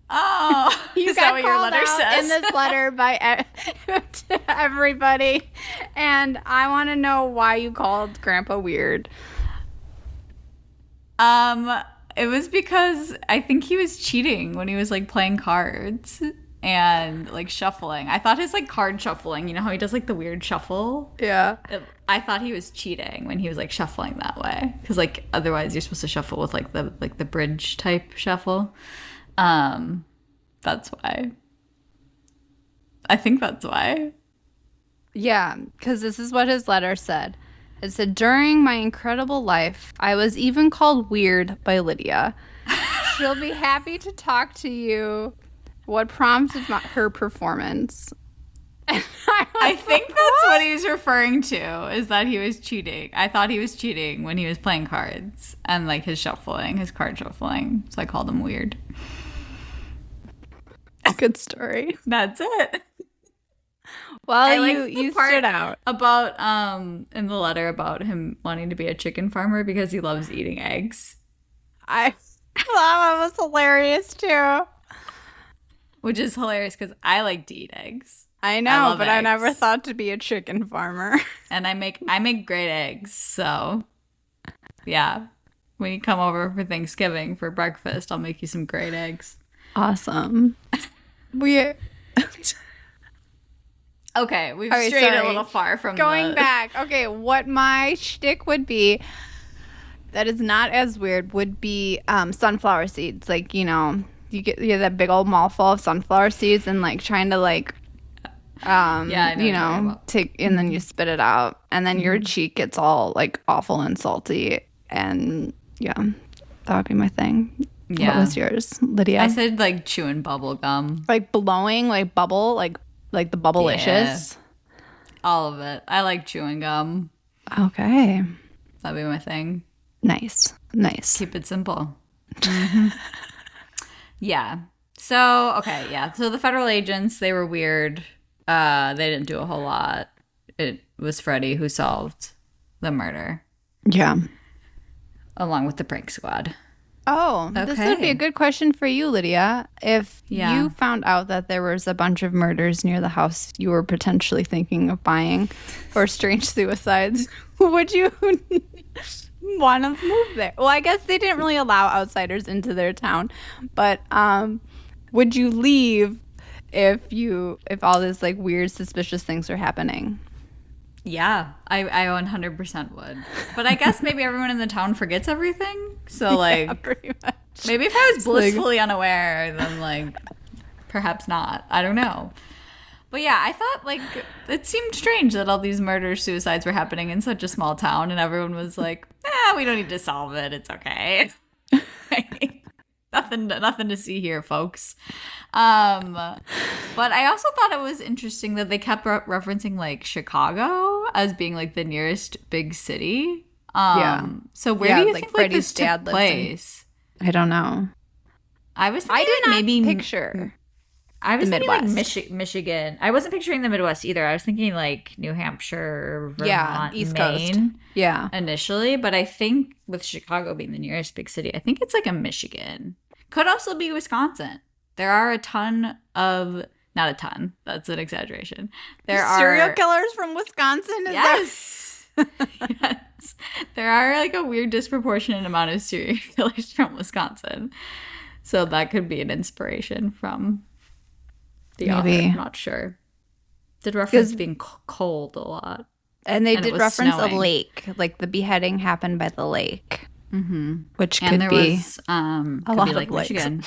Oh, you got what your letter says in this letter by to everybody, and I want to know why you called Grandpa weird. It was because I think he was cheating when he was like playing cards. And like shuffling. I thought his like card shuffling, you know how he does like the weird shuffle? Yeah. I thought he was cheating when he was like shuffling that way. Because like otherwise you're supposed to shuffle with like the bridge type shuffle. That's why. I think that's why. Yeah, because this is what his letter said. It said, during my incredible life, I was even called weird by Lydia. She'll be happy to talk to you. What prompted her performance? I think that's what he was referring to, is that he was cheating. I thought he was cheating when he was playing cards and like his card shuffling. So I called him weird. Good story. That's it. Well, you stood out. About in the letter about him wanting to be a chicken farmer because he loves eating eggs. I thought that was hilarious too. Which is hilarious because I like to eat eggs. I know, but I never thought to be a chicken farmer. And I make great eggs. So, yeah. When you come over for Thanksgiving for breakfast, I'll make you some great eggs. Awesome. Okay, we've strayed a little far from going back. Okay, what my shtick would be that is not as weird would be sunflower seeds. Like, you know, you get that big old mouthful of sunflower seeds and like trying to like take, and then you spit it out and then your cheek gets all like awful and salty, and yeah, that would be my thing. What was yours, Lydia? I said like chewing bubble gum, like blowing, like bubble, like the bubblicious. All of it. I like chewing gum. Okay, that'd be my thing. Nice. Keep it simple. Mm-hmm. Yeah. So, okay, yeah. So the federal agents, they were weird. They didn't do a whole lot. It was Freddie who solved the murder. Yeah. Along with the prank squad. Oh, okay. This would be a good question for you, Lydia. If you found out that there was a bunch of murders near the house you were potentially thinking of buying or strange suicides, would you want to move there? Well, I guess they didn't really allow outsiders into their town, but would you leave if all this like weird suspicious things are happening? Yeah, I 100% would. But I guess maybe everyone in the town forgets everything. So like pretty much. Maybe if I was blissfully unaware, then like perhaps not. I don't know. But yeah, I thought like it seemed strange that all these murders, suicides were happening in such a small town, and everyone was like, we don't need to solve it. It's okay. Nothing to see here, folks. But I also thought it was interesting that they kept referencing like Chicago as being like the nearest big city. So where do you think like this took place? I don't know. I was thinking picture. I was thinking Midwest. like Michigan. I wasn't picturing the Midwest either. I was thinking like New Hampshire, Vermont, East Maine. Coast. Yeah. Initially, but I think with Chicago being the nearest big city, I think it's like a Michigan. Could also be Wisconsin. There are a ton of, not a ton, that's an exaggeration. There are serial killers from Wisconsin? Yes. Yes. There are like a weird disproportionate amount of serial killers from Wisconsin. So that could be an inspiration from the author. I'm not sure. Did reference being cold a lot. And they did reference snowing. a lake. Like the beheading happened by the lake. Mm-hmm. Which and could there be was, a could lot be like of lakes. Michigan.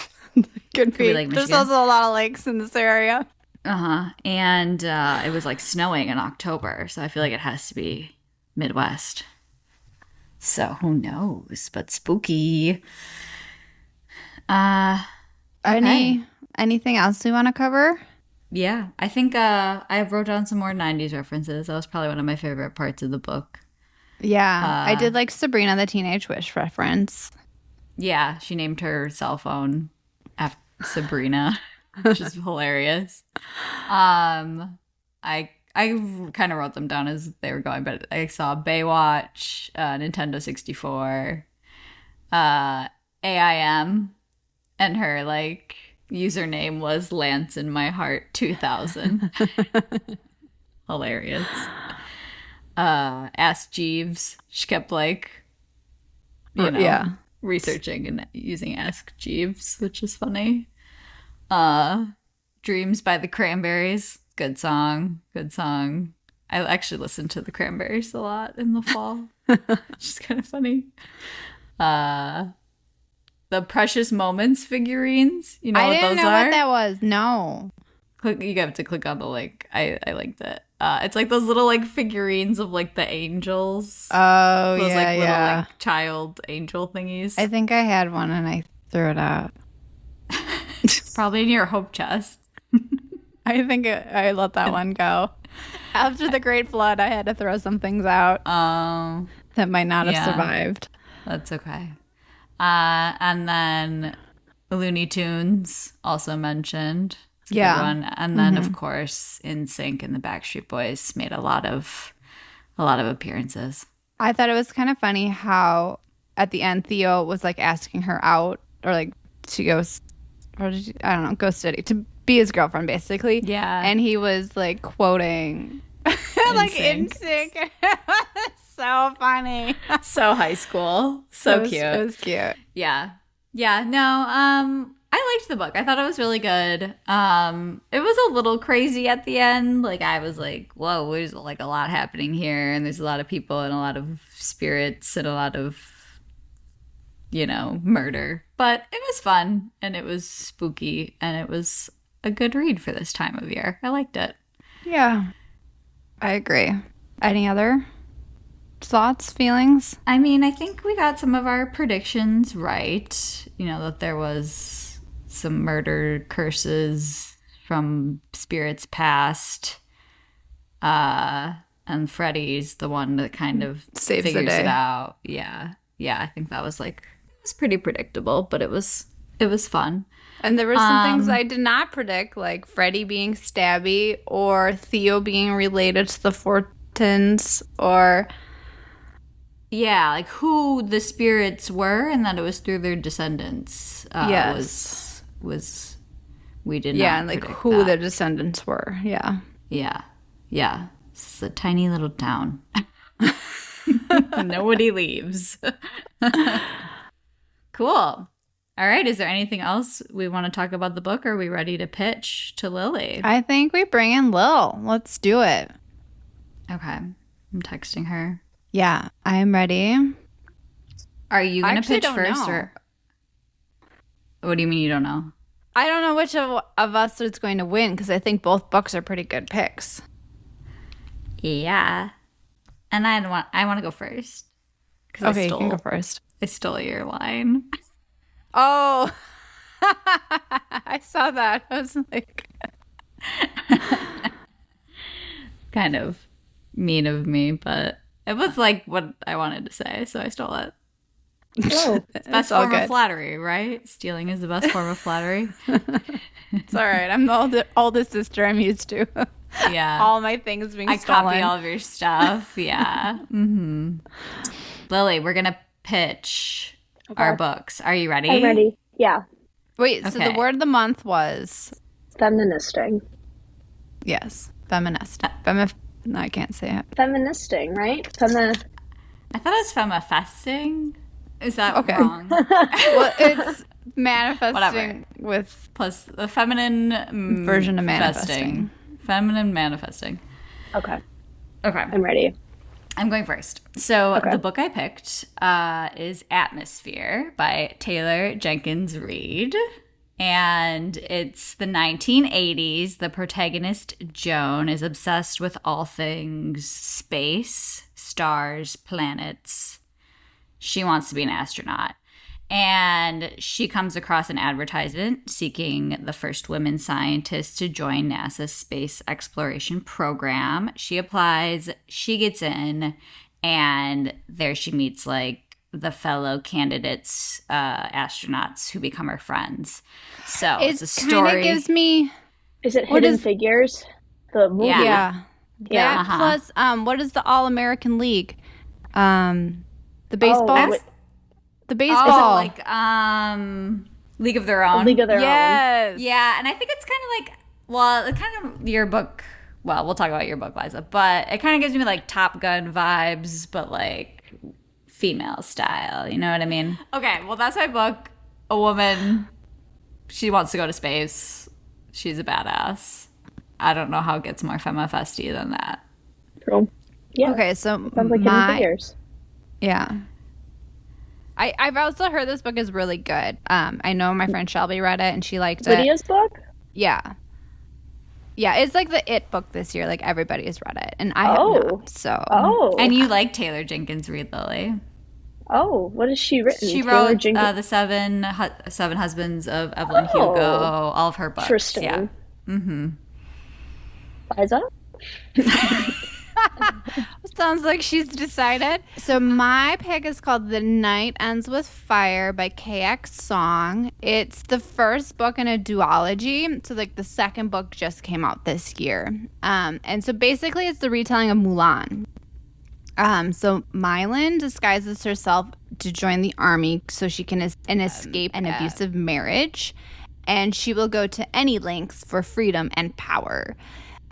Could be. like There's Michigan. also a lot of lakes in this area. Uh-huh. And it was like snowing in October. So I feel like it has to be Midwest. So who knows? But spooky. Okay. Anything else we want to cover? Yeah, I think I wrote down some more 90s references. That was probably one of my favorite parts of the book. Yeah, I did like Sabrina the Teenage Witch reference. Yeah, she named her cell phone after Sabrina, which is hilarious. I kind of wrote them down as they were going, but I saw Baywatch, Nintendo 64, AIM, and her like username was Lance in My Heart 2000. Hilarious. Ask Jeeves. She kept like, researching and using Ask Jeeves, which is funny. Dreams by the Cranberries. Good song. Good song. I actually listened to the Cranberries a lot in the fall. Which is kind of funny. The Precious Moments figurines. You know what those are? I didn't know what that was. No. You have to click on the link. I liked it. It's like those little like figurines of like the angels. Oh, those, yeah, like, little, yeah. like child angel thingies. I think I had one and I threw it out. It's probably in your hope chest. I think I let that one go. After the Great Flood, I had to throw some things out that might not have survived. That's okay. And then Looney Tunes also mentioned. It's a good one. And then of course NSYNC and the Backstreet Boys made a lot of appearances. I thought it was kind of funny how at the end Theo was like asking her out or like to go, go study, to be his girlfriend basically. Yeah. And he was like quoting like NSYNC. So funny. So high school. So cute. It was cute. Yeah. Yeah. No, I liked the book. I thought it was really good. It was a little crazy at the end. Like I was like, whoa, there's like a lot happening here, and there's a lot of people and a lot of spirits and a lot of, murder. But it was fun and it was spooky and it was a good read for this time of year. I liked it. Yeah. I agree. Any other thoughts, feelings? I mean, I think we got some of our predictions right. That there was some murder curses from spirits past. And Freddy's the one that kind of saves the figures day. It out. Yeah. Yeah, I think that was it was pretty predictable, but it was fun. And there were some things I did not predict, like Freddy being stabby or Theo being related to the Fortons or... Yeah, like who the spirits were and that it was through their descendants. Yes. Was we did not. Yeah, and like who that. their descendants were. Yeah. Yeah. Yeah. It's a tiny little town. Nobody leaves. Cool. All right. Is there anything else we want to talk about the book? Or are we ready to pitch to Lilli? I think we bring in Lil. Let's do it. Okay. I'm texting her. Yeah, I'm ready. Are you going to pitch first? Know. Or what do you mean you don't know? I don't know which of us is going to win because I think both books are pretty good picks. Yeah. And I want to go first. Okay, you can go first. I stole your line. Oh, I saw that. I was like... kind of mean of me, but it was like what I wanted to say, so I stole it. Oh, It's best form of flattery, right? Stealing is the best form of flattery. It's all right. I'm the oldest sister. I'm used to Yeah. all my things being stolen. I copy all of your stuff. Yeah. Mm-hmm. Lilli, we're going to pitch our books. Are you ready? I'm ready. Yeah. Wait, so the Okay. word of the month was, Feministing. yes, feminist. No, I can't say it. Feministing, right? I thought it was femifesting. Is that Okay. wrong? Well, it's manifesting Whatever. with Plus the feminine version of festing. manifesting. Feminine manifesting. Okay, Okay. I'm ready. I'm going first. So Okay. the book I picked is Atmosphere by Taylor Jenkins Reid. And it's the 1980s. The protagonist, Joan, is obsessed with all things space, stars, planets. She wants to be an astronaut. And she comes across an advertisement seeking the first women scientists to join NASA's space exploration program. She applies, she gets in, and there she meets like the fellow candidates, astronauts who become her friends. So it's a it kind story. of gives me, Is it What Hidden is- Figures? The movie? Yeah. Yeah. That Uh-huh. plus, what is the All-American League? The baseball? wait. The Oh, baseball. like League of Their Own. League of Their Own. yes. Yeah, and I think it's kind of like, well, it kind of your book. Well, we'll talk about your book, Liza, but it kind of gives me like Top Gun vibes, but like female style. You know what I mean? Okay, well, that's my book. A woman, she wants to go to space. She's a badass. I don't know how it gets more femifesty than that. True. Yeah. Okay, so Sounds like Hidden Figures. yeah. I've also heard this book is really good. I know my friend Shelby read it and she liked it. Lydia's book? Yeah. Yeah, it's like the It book this year. Like everybody has read it, and I have not. So Oh. And you like Taylor Jenkins Reid, Lilly? Oh, what has she written? She Taylor wrote Jenkins- the seven husbands of Evelyn Oh. Hugo, all of her books. Interesting. Yeah. Mm-hmm. Liza? sounds like she's decided. So my pick is called The Night Ends with Fire by KX Song. It's the first book in a duology. So like the second book just came out this year. And so basically it's the retelling of Mulan. So Mylan disguises herself to join the army so she can escape an abusive marriage. And she will go to any lengths for freedom and power.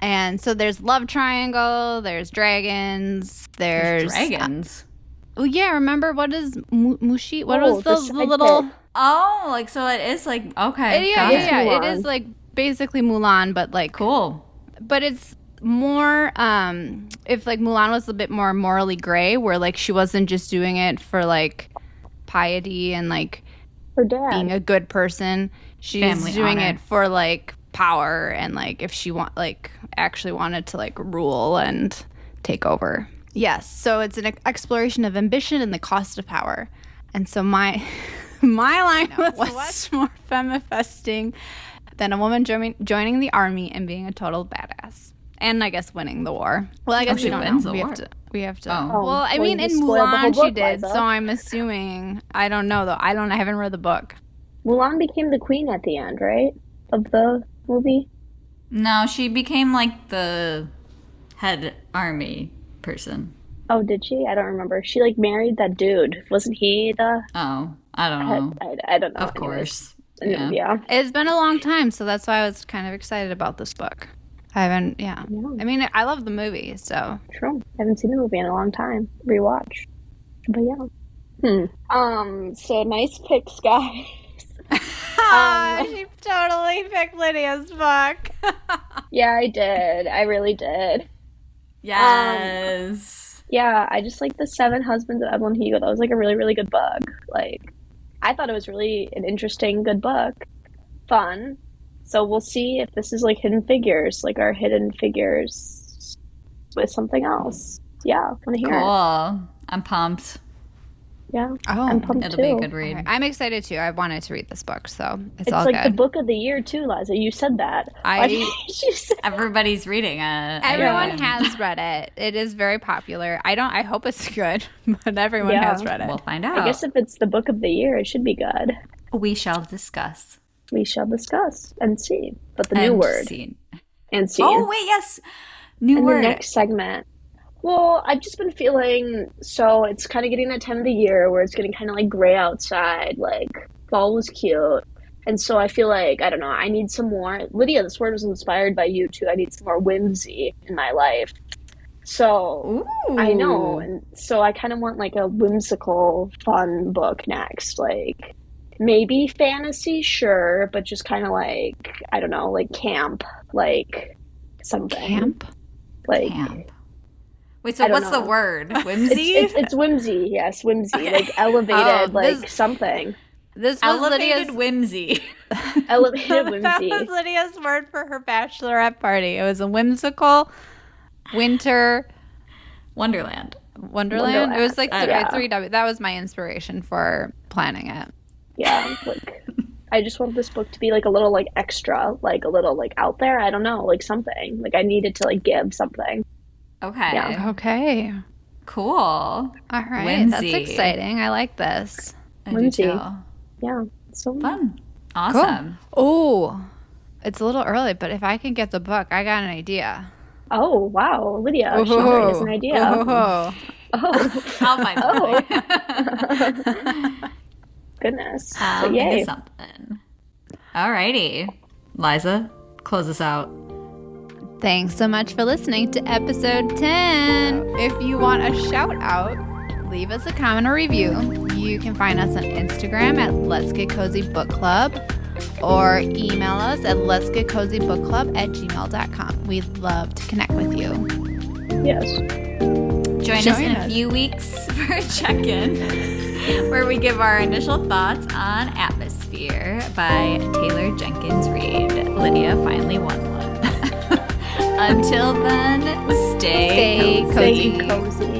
And so there's love triangle, there's dragons, there's dragons. Oh yeah, remember what is Mushi? What Oh, was the the side little? bit. Oh, like so it is like okay. Yeah, got it. yeah, it Mulan. is like basically Mulan, but like Cool. but it's more if like Mulan was a bit more morally gray, where like she wasn't just doing it for like piety and like Her dad. being a good person. She's Family doing honor. it for like power and like if she actually wanted to like rule and take over. Yes, so it's an exploration of ambition and the cost of power. And so my line was much more femifesting than a woman joining the army and being a total badass. And I guess winning the war. Well, I guess she we don't wins know. the war. We have to. Oh. Well, I Well, mean, you in spoiled the whole Mulan she book, did, Liza. so I'm assuming. I don't know though. I haven't read the book. Mulan became the queen at the end, right? Of the movie? No, she became like the head army person. Oh, did she? I don't remember. She like married that dude. Wasn't he the Oh, I don't know. I don't know. Of Anyways. course. Yeah. Yeah. It's been a long time, so that's why I was kind of excited about this book. I haven't. Yeah. I mean, I love the movie, so. True. I haven't seen the movie in a long time. Rewatch. But yeah. So nice picks, guys. She totally picked Lydia's book. Yeah, I did. I really did. Yes. Yeah, I just like the Seven Husbands of Evelyn Hugo. That was like a really, really good book. Like, I thought it was really an interesting, good book. Fun. So we'll see if this is like Hidden Figures, like our Hidden Figures with something else. Yeah, I want to hear it. Cool. I'm pumped. Yeah, Oh, I'm pumped It'll too. be a good read. Okay. I'm excited too. I wanted to read this book, so it's It's all like good. the book of the year too, Liza. You said that. Why did you say- Everybody's reading it. Everyone has read it. It is very popular. I hope it's good, but everyone Yeah. has read it. We'll find out. I guess if it's the book of the year, it should be good. We shall discuss. We shall discuss and see. But the new And word scene. and see. Oh, wait, yes. New And word. the next segment. Well, I've just been feeling so it's kind of getting that time of the year where it's getting kind of like gray outside. Like fall was cute, And so I feel like, I don't know, I need some more. Lydia, this word was inspired by you too. I need some more whimsy in my life. So I know. Ooh. And so I kind of want like a whimsical, fun book next. Like maybe fantasy, sure, but just kind of like, I don't know, like camp, like something. Camp? Like, Camp. Wait, I so don't what's the know. word? Whimsy? It's whimsy, yes, whimsy. Okay. Like elevated, like this- something. This was Elevated Lydia's Elevated that whimsy. was Lydia's word for her bachelorette party. It was a whimsical winter Wonderland. wonderland. It was like Yeah. 3W. That was my inspiration for planning it. Yeah, like I just want this book to be like a little like extra, like a little like out there. I don't know, like something. Like I needed to like give something. Okay. Yeah. Okay. Cool. All right. Whimsy. That's exciting. I like this. I do Whimsy. too. Yeah, so Fun. Awesome. Oh, it's a little early, but if I can get the book, I got an idea. Oh wow, Lydia, she already has an idea. Oh. Oh, I'll find Oh. something. goodness. I'll So think yay. of something. Alrighty. Liza, close us out. Thanks so much for listening to episode 10. If you want a shout out, leave us a comment or review. You can find us on Instagram at letsgetcozybookclub or email us at letsgetcozybookclub@gmail.com. We'd love to connect with you. Yes. Join us Join in us. a few weeks for a check-in where we give our initial thoughts on Atmosphere by Taylor Jenkins Reid. Lydia finally won one. Until then, stay Stay cozy. Stay cozy.